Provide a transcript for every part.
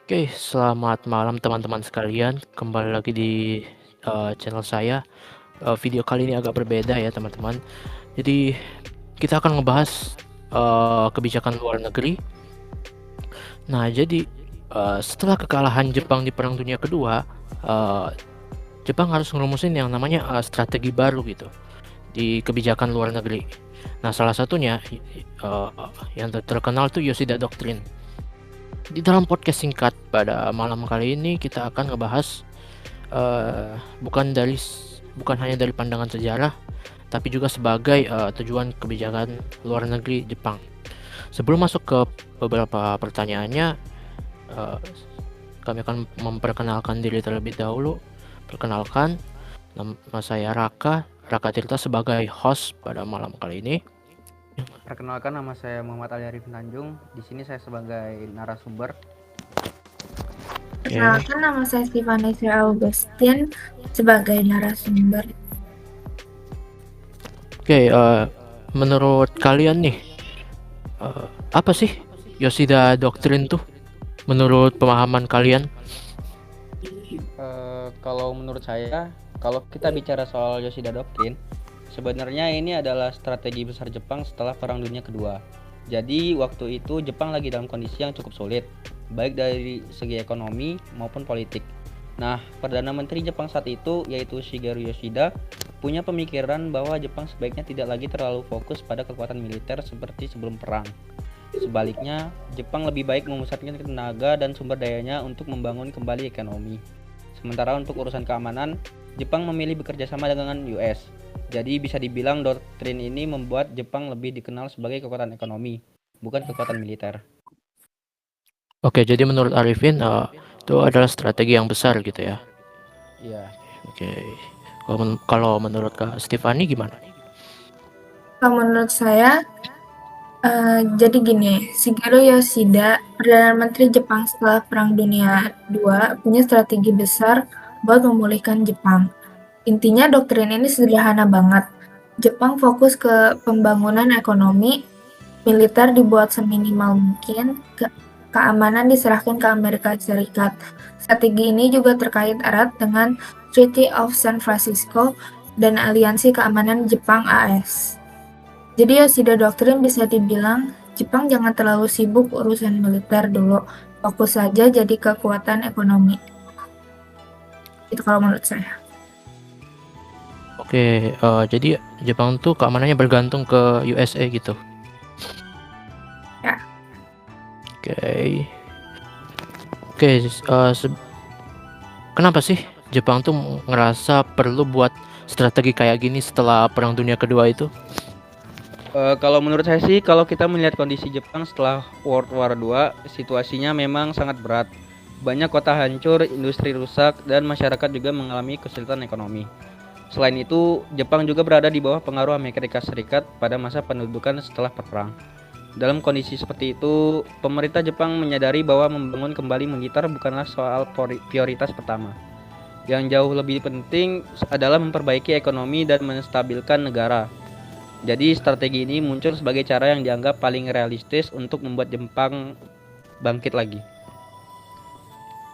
Oke, selamat malam teman-teman sekalian. Kembali lagi di channel saya. Video kali ini agak berbeda ya teman-teman. Jadi kita akan ngebahas kebijakan luar negeri. Nah, jadi setelah kekalahan Jepang di Perang Dunia Kedua, eh, Jepang harus ngerumusin yang namanya strategi baru gitu di kebijakan luar negeri. Nah, salah satunya eh, yang terkenal tuh Yoshida Doctrine. Di dalam podcast singkat pada malam kali ini kita akan ngebahas eh, bukan dari bukan hanya dari pandangan sejarah, tapi juga sebagai tujuan kebijakan luar negeri Jepang. Sebelum masuk ke beberapa pertanyaannya, eh, kami akan memperkenalkan diri terlebih dahulu. Perkenalkan, nama saya Raka Tirta sebagai host pada malam kali ini. Perkenalkan, nama saya Muhammad Ali Arifin Tanjung. Di sini saya sebagai narasumber. Oke, Perkenalkan, nama saya Stephanie Sri Augustin sebagai narasumber. Oke, menurut kalian nih, apa sih Yoshida Doctrine tuh? Menurut pemahaman kalian? Kalau menurut saya, kalau kita bicara soal Yoshida Doctrine, sebenarnya ini adalah strategi besar Jepang setelah Perang Dunia Kedua. Jadi waktu itu Jepang lagi dalam kondisi yang cukup sulit, baik dari segi ekonomi maupun politik. Nah, Perdana Menteri Jepang saat itu, yaitu Shigeru Yoshida, punya pemikiran bahwa Jepang sebaiknya tidak lagi terlalu fokus pada kekuatan militer seperti sebelum perang. Sebaliknya, Jepang lebih baik memusatkan tenaga dan sumber dayanya untuk membangun kembali ekonomi. Sementara untuk urusan keamanan, Jepang memilih bekerja sama dengan US. Jadi bisa dibilang doktrin ini membuat Jepang lebih dikenal sebagai kekuatan ekonomi, bukan kekuatan militer. Oke, jadi menurut Arifin itu adalah strategi yang besar gitu ya. Iya. Oke. Kalau menurut Kak Stefani gimana? Kalau menurut saya, jadi gini, Shigeru Yoshida, Perdana Menteri Jepang setelah Perang Dunia II, punya strategi besar buat memulihkan Jepang. Intinya doktrin ini sederhana banget. Jepang fokus ke pembangunan ekonomi, militer dibuat seminimal mungkin, keamanan diserahkan ke Amerika Serikat. Strategi ini juga terkait erat dengan Treaty of San Francisco dan Aliansi Keamanan Jepang-AS. Jadi Yoshida Doctrine bisa dibilang Jepang jangan terlalu sibuk urusan militer dulu, fokus saja jadi kekuatan ekonomi. Itu kalau menurut saya. Oke, jadi Jepang tuh keamanannya bergantung ke USA gitu. Ya. Oke. Oke, kenapa sih Jepang tuh ngerasa perlu buat strategi kayak gini setelah Perang Dunia Kedua itu? Kalau menurut saya sih, kalau kita melihat kondisi Jepang setelah World War II, situasinya memang sangat berat. Banyak kota hancur, industri rusak, dan masyarakat juga mengalami kesulitan ekonomi. Selain itu, Jepang juga berada di bawah pengaruh Amerika Serikat pada masa pendudukan setelah perang. Dalam kondisi seperti itu, pemerintah Jepang menyadari bahwa membangun kembali militer bukanlah soal prioritas pertama. Yang jauh lebih penting adalah memperbaiki ekonomi dan menstabilkan negara. Jadi strategi ini muncul sebagai cara yang dianggap paling realistis untuk membuat Jepang bangkit lagi.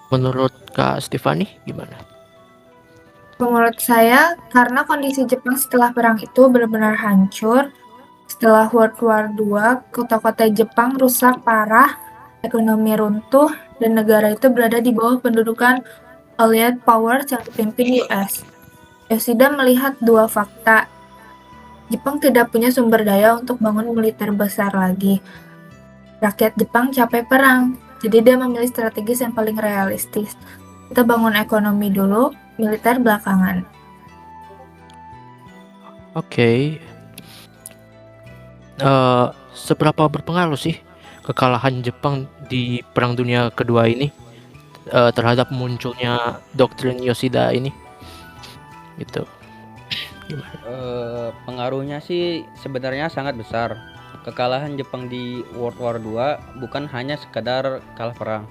Menurut Kak Stefani gimana? Menurut saya, karena kondisi Jepang setelah perang itu benar-benar hancur, setelah World War II, kota-kota Jepang rusak parah, ekonomi runtuh, dan negara itu berada di bawah pendudukan Allied Powers yang dipimpin US. Yoshida melihat dua fakta. Jepang tidak punya sumber daya untuk bangun militer besar lagi. Rakyat Jepang capek perang, jadi dia memilih strategis yang paling realistis. Kita bangun ekonomi dulu, militer belakangan. Oke. Seberapa berpengaruh sih kekalahan Jepang di Perang Dunia Kedua ini terhadap munculnya doktrin Yoshida ini? Gitu. Gimana? Pengaruhnya sih sebenarnya sangat besar. Kekalahan Jepang di World War II bukan hanya sekadar kalah perang,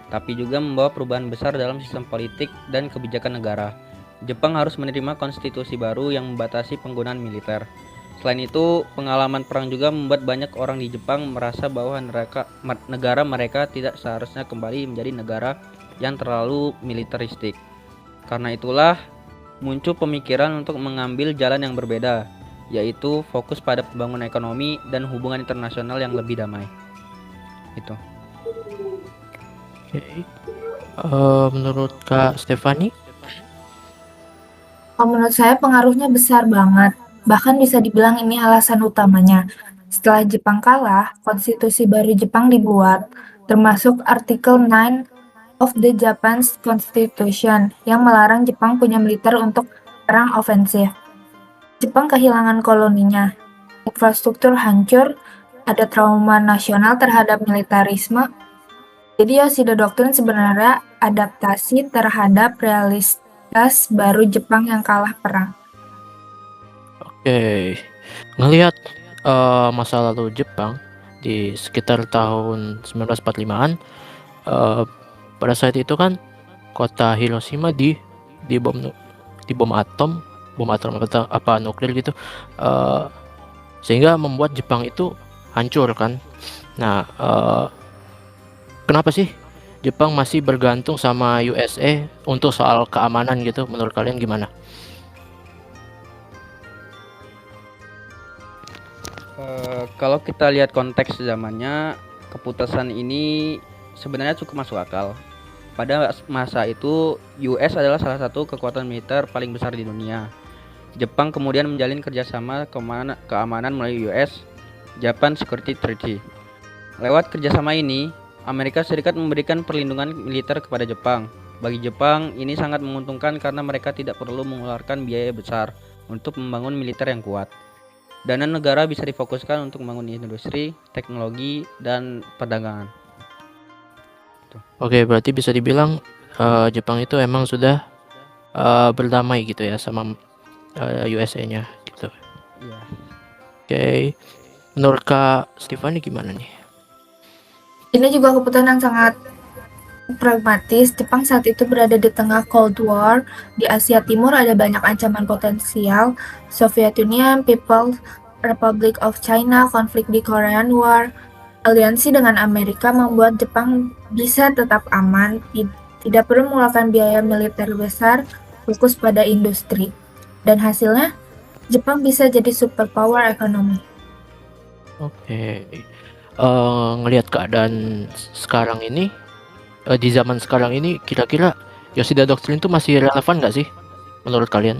tapi juga membawa perubahan besar dalam sistem politik dan kebijakan negara. Jepang harus menerima konstitusi baru yang membatasi penggunaan militer. Selain itu, pengalaman perang juga membuat banyak orang di Jepang merasa bahwa negara mereka tidak seharusnya kembali menjadi negara yang terlalu militeristik. Karena itulah muncul pemikiran untuk mengambil jalan yang berbeda, yaitu fokus pada pembangunan ekonomi dan hubungan internasional yang lebih damai. Itu. Oke. Menurut Kak Stefani? Kalau menurut saya pengaruhnya besar banget. Bahkan bisa dibilang ini alasan utamanya. Setelah Jepang kalah, konstitusi baru Jepang dibuat, termasuk artikel 9 of the Japan's Constitution yang melarang Jepang punya militer untuk perang ofensif. Jepang kehilangan koloninya, infrastruktur hancur, ada trauma nasional terhadap militarisme. Jadi Yoshida Doctrine sebenarnya adaptasi terhadap realitas baru Jepang yang kalah perang. Oke, ngelihat masa lalu Jepang di sekitar tahun 1945-an, pada saat itu kan kota Hiroshima di bom atom apa nuklir gitu, sehingga membuat Jepang itu hancur kan. Nah, kenapa sih Jepang masih bergantung sama USA untuk soal keamanan gitu? Menurut kalian gimana? Kalau kita lihat konteks zamannya, keputusan ini sebenarnya cukup masuk akal. Pada masa itu, US adalah salah satu kekuatan militer paling besar di dunia. Jepang kemudian menjalin kerjasama keamanan melalui US Japan Security Treaty. Lewat kerjasama ini, Amerika Serikat memberikan perlindungan militer kepada Jepang. Bagi Jepang, ini sangat menguntungkan karena mereka tidak perlu mengeluarkan biaya besar untuk membangun militer yang kuat. Dana negara bisa difokuskan untuk membangun industri, teknologi, dan perdagangan. Oke, berarti bisa dibilang Jepang itu emang sudah berdamai gitu ya sama USA-nya gitu. Iya. Oke, menurut Kak Stefani gimana nih? Ini juga keputusan yang sangat pragmatis. Jepang saat itu berada di tengah Cold War. Di Asia Timur ada banyak ancaman potensial. Soviet Union, People's Republic of China, konflik di Korean War. Aliansi dengan Amerika membuat Jepang bisa tetap aman, tidak perlu mengeluarkan biaya militer besar, fokus pada industri. Dan hasilnya, Jepang bisa jadi superpower ekonomi. Oke, ngelihat keadaan sekarang ini, di zaman sekarang ini, kira-kira Yoshida Doctrine itu masih relevan nggak sih menurut kalian?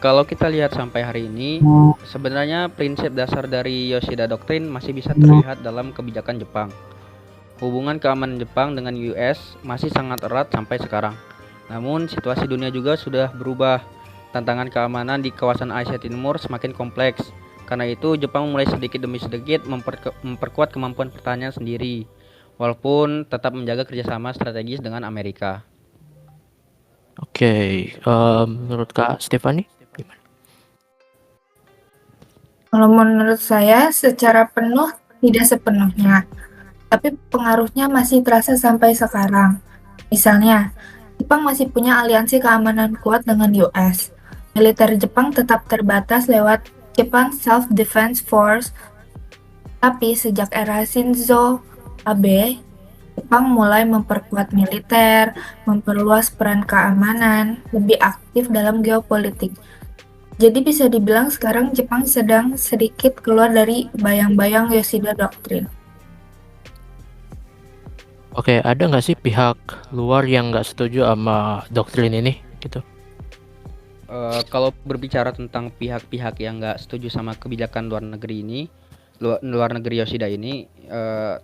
Kalau kita lihat sampai hari ini, sebenarnya prinsip dasar dari Yoshida Doctrine masih bisa terlihat dalam kebijakan Jepang. Hubungan keamanan Jepang dengan US masih sangat erat sampai sekarang. Namun, situasi dunia juga sudah berubah. Tantangan keamanan di kawasan Asia Timur semakin kompleks. Karena itu, Jepang mulai sedikit demi sedikit memperkuat kemampuan pertahanan sendiri, walaupun tetap menjaga kerjasama strategis dengan Amerika. Oke, menurut Kak Stefani gimana? Kalau menurut saya, secara penuh tidak sepenuhnya, tapi pengaruhnya masih terasa sampai sekarang. Misalnya, Jepang masih punya aliansi keamanan kuat dengan US. Militer Jepang tetap terbatas lewat Japan Self-Defense Force, tapi sejak era Shinzo Abe, Jepang mulai memperkuat militer, memperluas peran keamanan, lebih aktif dalam geopolitik. Jadi bisa dibilang sekarang Jepang sedang sedikit keluar dari bayang-bayang Yoshida Doctrine. Oke, ada nggak sih pihak luar yang nggak setuju sama doktrin ini gitu? Kalau berbicara tentang pihak-pihak yang nggak setuju sama kebijakan luar negeri Yoshida ini,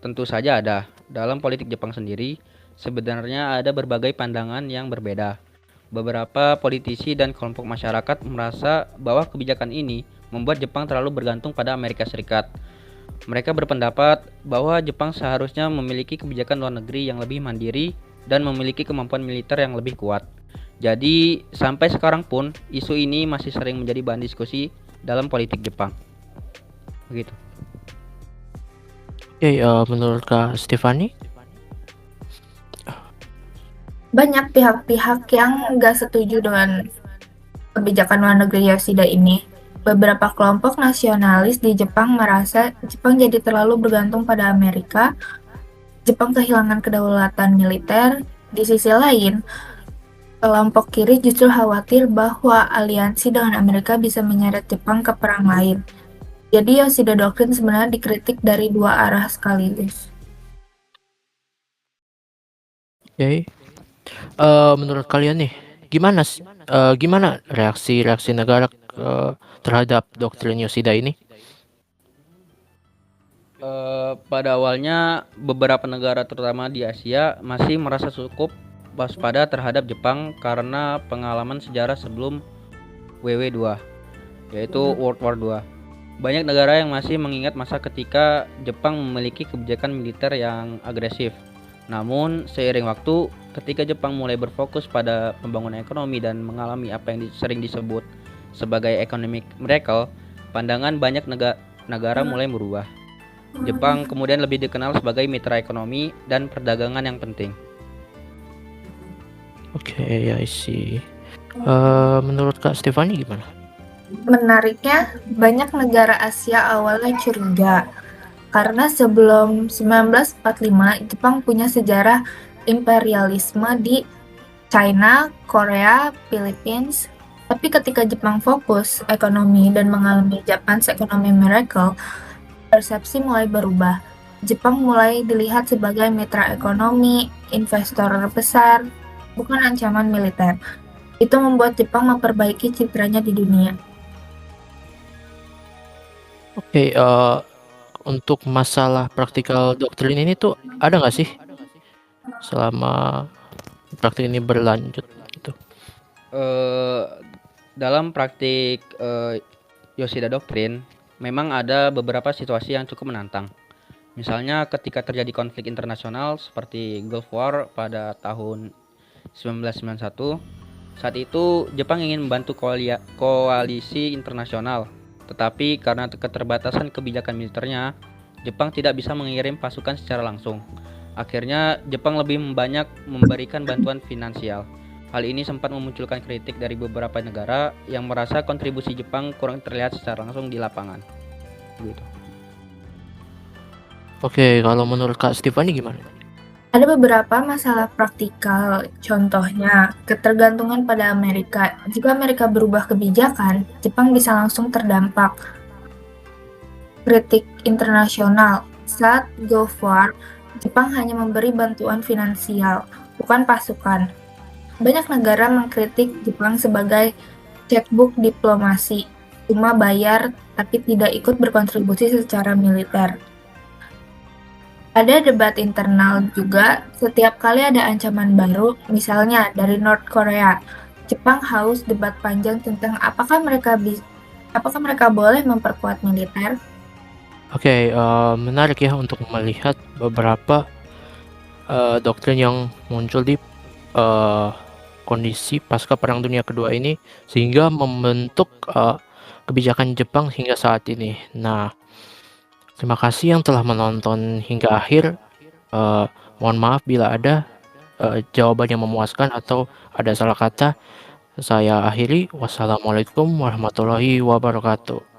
tentu saja ada. Dalam politik Jepang sendiri, sebenarnya ada berbagai pandangan yang berbeda. Beberapa politisi dan kelompok masyarakat merasa bahwa kebijakan ini membuat Jepang terlalu bergantung pada Amerika Serikat. Mereka berpendapat bahwa Jepang seharusnya memiliki kebijakan luar negeri yang lebih mandiri dan memiliki kemampuan militer yang lebih kuat. Jadi, sampai sekarang pun, isu ini masih sering menjadi bahan diskusi dalam politik Jepang. Begitu. Oke, menurut Kak Stefani? Banyak pihak-pihak yang nggak setuju dengan kebijakan luar negeri Yoshida ini. Beberapa kelompok nasionalis di Jepang merasa Jepang jadi terlalu bergantung pada Amerika. Jepang kehilangan kedaulatan militer. Di sisi lain, kelompok kiri justru khawatir bahwa aliansi dengan Amerika bisa menyeret Jepang ke perang lain. Jadi Yoshida Doctrine sebenarnya dikritik dari dua arah sekaligus. Oke. Menurut kalian nih, gimana reaksi negara terhadap doktrin Yoshida ini? Pada awalnya beberapa negara terutama di Asia masih merasa cukup waspada terhadap Jepang karena pengalaman sejarah sebelum WW2, yaitu World War II. Banyak negara yang masih mengingat masa ketika Jepang memiliki kebijakan militer yang agresif. Namun seiring waktu, ketika Jepang mulai berfokus pada pembangunan ekonomi dan mengalami apa yang sering disebut sebagai economic miracle, pandangan banyak negara mulai berubah. Jepang kemudian lebih dikenal sebagai mitra ekonomi dan perdagangan yang penting. Oke, I see. Menurut Kak Stefani gimana? Menariknya, banyak negara Asia awalnya curiga karena sebelum 1945 Jepang punya sejarah imperialisme di China, Korea, Philippines. Tapi ketika Jepang fokus ekonomi dan mengalami Japan's Economic Miracle, persepsi mulai berubah. Jepang mulai dilihat sebagai mitra ekonomi, investor besar, bukan ancaman militer. Itu membuat Jepang memperbaiki citranya di dunia. Oke, untuk masalah praktikal doktrin ini tuh ada nggak sih selama praktik ini berlanjut gitu? Dalam praktik Yoshida Doctrine, memang ada beberapa situasi yang cukup menantang. Misalnya ketika terjadi konflik internasional seperti Gulf War pada tahun 1991, saat itu Jepang ingin membantu koalisi internasional, tetapi karena keterbatasan kebijakan militernya, Jepang tidak bisa mengirim pasukan secara langsung. Akhirnya Jepang lebih banyak memberikan bantuan finansial. Hal ini sempat memunculkan kritik dari beberapa negara yang merasa kontribusi Jepang kurang terlihat secara langsung di lapangan. Gitu. Oke, kalau menurut Kak Stefani gimana? Ada beberapa masalah praktikal, contohnya ketergantungan pada Amerika. Jika Amerika berubah kebijakan, Jepang bisa langsung terdampak. Kritik internasional, saat Gulf War, Jepang hanya memberi bantuan finansial, bukan pasukan. Banyak negara mengkritik Jepang sebagai checkbook diplomasi, cuma bayar tapi tidak ikut berkontribusi secara militer. Ada debat internal juga, setiap kali ada ancaman baru, misalnya dari North Korea. Jepang haus debat panjang tentang apakah mereka boleh memperkuat militer. Oke, menarik ya untuk melihat beberapa doktrin yang muncul di kondisi pasca Perang Dunia Kedua ini sehingga membentuk kebijakan Jepang hingga saat ini. Nah, terima kasih yang telah menonton hingga akhir. Mohon maaf bila ada jawaban yang memuaskan atau ada salah kata. Saya akhiri. Wassalamualaikum warahmatullahi wabarakatuh.